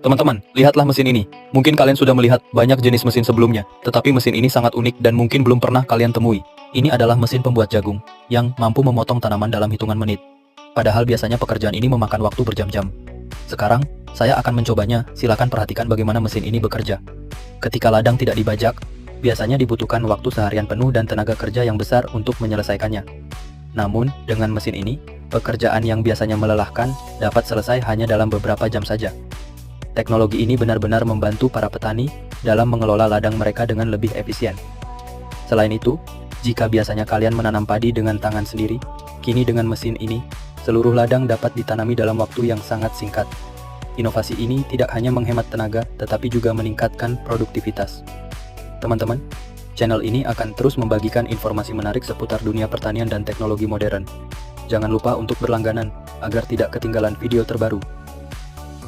Teman-teman, lihatlah mesin ini. Mungkin kalian sudah melihat banyak jenis mesin sebelumnya, tetapi mesin ini sangat unik dan mungkin belum pernah kalian temui. Ini adalah mesin pembuat jagung, yang mampu memotong tanaman dalam hitungan menit. Padahal biasanya pekerjaan ini memakan waktu berjam-jam. Sekarang, saya akan mencobanya, silakan perhatikan bagaimana mesin ini bekerja. Ketika ladang tidak dibajak, biasanya dibutuhkan waktu seharian penuh dan tenaga kerja yang besar untuk menyelesaikannya. Namun, dengan mesin ini, pekerjaan yang biasanya melelahkan dapat selesai hanya dalam beberapa jam saja. Teknologi ini benar-benar membantu para petani dalam mengelola ladang mereka dengan lebih efisien. Selain itu, jika biasanya kalian menanam padi dengan tangan sendiri, kini dengan mesin ini, seluruh ladang dapat ditanami dalam waktu yang sangat singkat. Inovasi ini tidak hanya menghemat tenaga, tetapi juga meningkatkan produktivitas. Teman-teman, channel ini akan terus membagikan informasi menarik seputar dunia pertanian dan teknologi modern. Jangan lupa untuk berlangganan, agar tidak ketinggalan video terbaru.